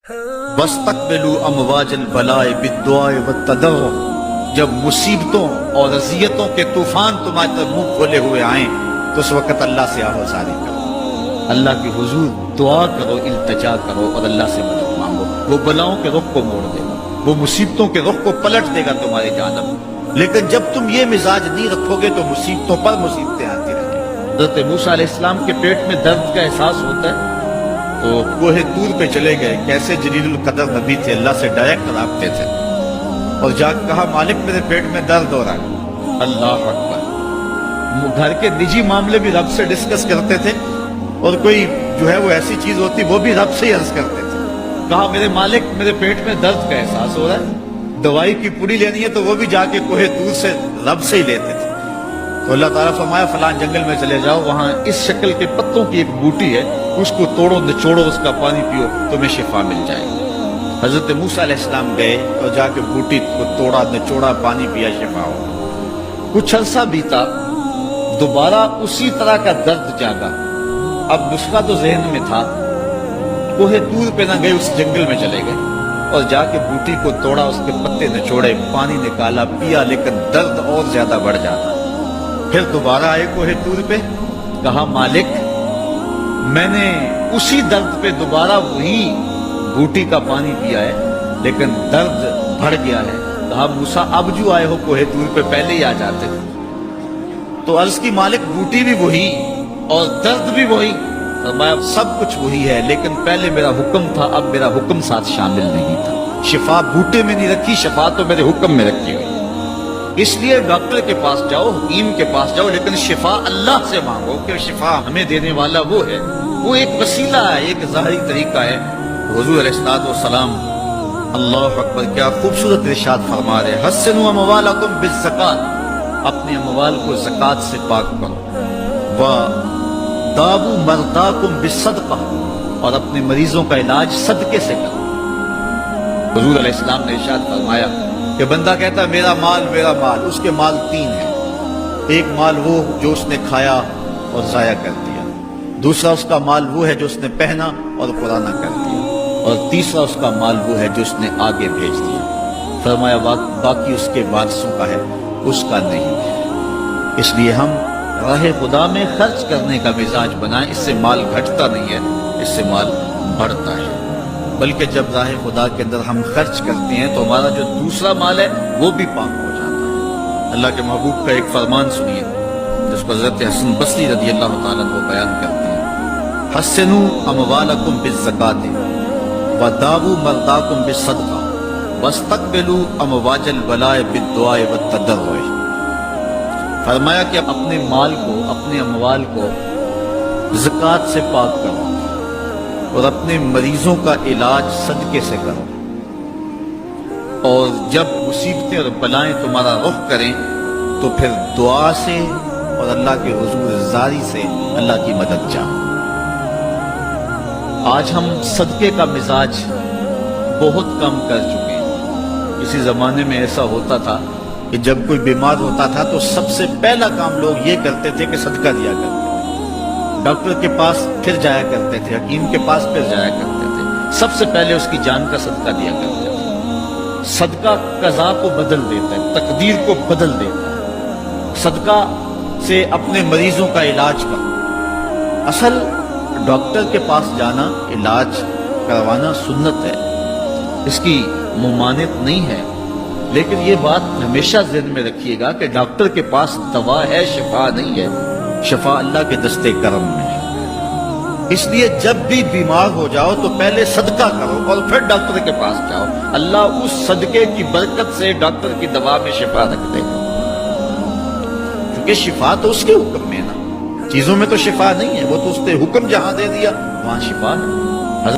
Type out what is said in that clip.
وَاسْتَقْبِلُوا أَمْوَاجَ الْبَلَاءِ بِالدُّعَاءِ وَالتَّضَرُّعِ، جب مصیبتوں اور اذیتوں کے طوفان تمہارے طرف منہ کھولے ہوئے آئیں تو اس وقت اللہ سے آہوازاری کرو، اللہ کے حضور دعا کرو، التجا کرو اور اللہ سے مدد مانگو۔ وہ بلاؤں کے رخ کو موڑ دے گا، وہ مصیبتوں کے رخ کو پلٹ دے گا تمہاری جانب۔ لیکن جب تم یہ مزاج نہیں رکھو گے تو مصیبتوں پر مصیبتیں آتی رہیں گی۔ حضرت موسیٰ علیہ السلام کے پیٹ میں درد کا احساس ہوتا ہے تو کوہ طور پہ چلے گئے، کیسے جلیل القدر نبی تھے، اللہ سے ڈائریکٹ رابطے تھے، اور جا کے کہا مالک میرے پیٹ میں درد ہو رہا ہے۔ اللہ اکبر۔ گھر کے نجی معاملے بھی رب سے ڈسکس کرتے تھے، اور کوئی جو ہے وہ ایسی چیز ہوتی وہ بھی رب سے ہی عرض کرتے تھے۔ کہا میرے مالک میرے پیٹ میں درد کا احساس ہو رہا ہے، دوائی کی پوری لینی ہے تو وہ بھی جا کے کوہ طور سے رب سے ہی لیتے تھے۔ تو اللہ تعالیٰ فرمایا فلان جنگل میں چلے جاؤ، وہاں اس شکل کے پتوں کی ایک بوٹی ہے، اس کو توڑو نچوڑو، اس کا پانی پیو، تمہیں شفا مل جائے گی۔ حضرت موسیٰ علیہ السلام گئے اور جا کے بوٹی کو توڑا نچوڑا، پانی پیا، شفا ہو۔ کچھ عرصہ بیتا، دوبارہ اسی طرح کا درد جاگا۔ اب نسخہ تو ذہن میں تھا، کوہ طور پہ نہ گئے، اس جنگل میں چلے گئے اور جا کے بوٹی کو توڑا، اس کے پتے نچوڑے، پانی نکالا، پیا، لیکن درد اور زیادہ بڑھ جاتا۔ پھر دوبارہ آئے کوہ طور پہ، کہا مالک میں نے اسی درد پہ دوبارہ وہی بوٹی کا پانی پیا ہے، لیکن درد بڑھ گیا ہے۔ کہا موسیٰ اب جو آئے ہو کوہ طور پہ پہلے ہی آ جاتے۔ تو عرض کی مالک بوٹی بھی وہی اور درد بھی وہی۔ فرمایا سب کچھ وہی ہے، لیکن پہلے میرا حکم تھا، اب میرا حکم ساتھ شامل نہیں تھا۔ شفا بوٹے میں نہیں رکھی، شفا تو میرے حکم میں رکھی ہوئی۔ اس لیے ڈاکٹر کے پاس جاؤ، حکیم کے پاس جاؤ، لیکن شفا اللہ سے مانگو، کہ شفا ہمیں دینے والا وہ ہے۔ وہ ایک وسیلہ ہے، ایک ظاہری طریقہ ہے۔ حضور علیہ السلام اللہ اکبر، کیا خوبصورت ارشاد فرما رہے ہیں، حسنوا اموالکم بالزکات، اپنے اموال کو زکوٰۃ سے پاک کرو، وداووا مرضاکم بالصدقہ، اور اپنے مریضوں کا علاج صدقے سے کرو۔ حضور علیہ السلام نے ارشاد فرمایا کہ بندہ کہتا ہے میرا مال میرا مال، اس کے مال تین ہیں۔ ایک مال وہ جو اس نے کھایا اور ضائع کر دیا، دوسرا اس کا مال وہ ہے جو اس نے پہنا اور پرانا کر دیا، اور تیسرا اس کا مال وہ ہے جو اس نے آگے بھیج دیا۔ فرمایا باقی اس کے وارثوں کا ہے، اس کا نہیں ہے۔ اس لیے ہم راہ خدا میں خرچ کرنے کا مزاج بنائیں، اس سے مال گھٹتا نہیں ہے، اس سے مال بڑھتا ہے۔ بلکہ جب راہ خدا کے اندر ہم خرچ کرتے ہیں تو ہمارا جو دوسرا مال ہے وہ بھی پاک ہو جاتا ہے۔ اللہ کے محبوب کا ایک فرمان سنیے جس کو حضرت حسن بصری رضی اللہ تعالیٰ عنہ بیان کرتے ہیں، حسنوا اموالکم بالزکات وداووا مرضاکم بالصدقہ واستقبلوا امواج البلاء بالدعاء والتضرع۔ فرمایا کہ اپنے مال کو، اپنے اموال کو زکوٰۃ سے پاک کرو، اور اپنے مریضوں کا علاج صدقے سے کرو، اور جب مصیبتیں اور بلائیں تمہارا رخ کریں تو پھر دعا سے اور اللہ کے حضور زاری سے اللہ کی مدد چاہو۔ آج ہم صدقے کا مزاج بہت کم کر چکے ہیں۔ کسی زمانے میں ایسا ہوتا تھا کہ جب کوئی بیمار ہوتا تھا تو سب سے پہلا کام لوگ یہ کرتے تھے کہ صدقہ دیا کرتے، ڈاکٹر کے پاس پھر جایا کرتے تھے، حکیم کے پاس پھر جایا کرتے تھے، سب سے پہلے اس کی جان کا صدقہ دیا کرتے تھے۔ صدقہ قضا کو بدل دیتا ہے، تقدیر کو بدل دیتا ہے۔ صدقہ سے اپنے مریضوں کا علاج کرو۔ اصل ڈاکٹر کے پاس جانا، علاج کروانا سنت ہے، اس کی ممانعت نہیں ہے، لیکن یہ بات ہمیشہ ذہن میں رکھیے گا کہ ڈاکٹر کے پاس دوا ہے، شفا نہیں ہے۔ شفا اللہ کے دستے کرم میں ہے۔ اس لیے جب بھی بیمار ہو جاؤ تو پہلے صدقہ کرو اور پھر ڈاکٹر کے پاس جاؤ، اللہ اس صدقے کی برکت سے ڈاکٹر کی دوا میں شفا رکھ دے گا، کیونکہ شفا تو اس کے حکم میں ہے نا، چیزوں میں تو شفا نہیں ہے، وہ تو اس نے حکم جہاں دے دیا وہاں شفا ہے۔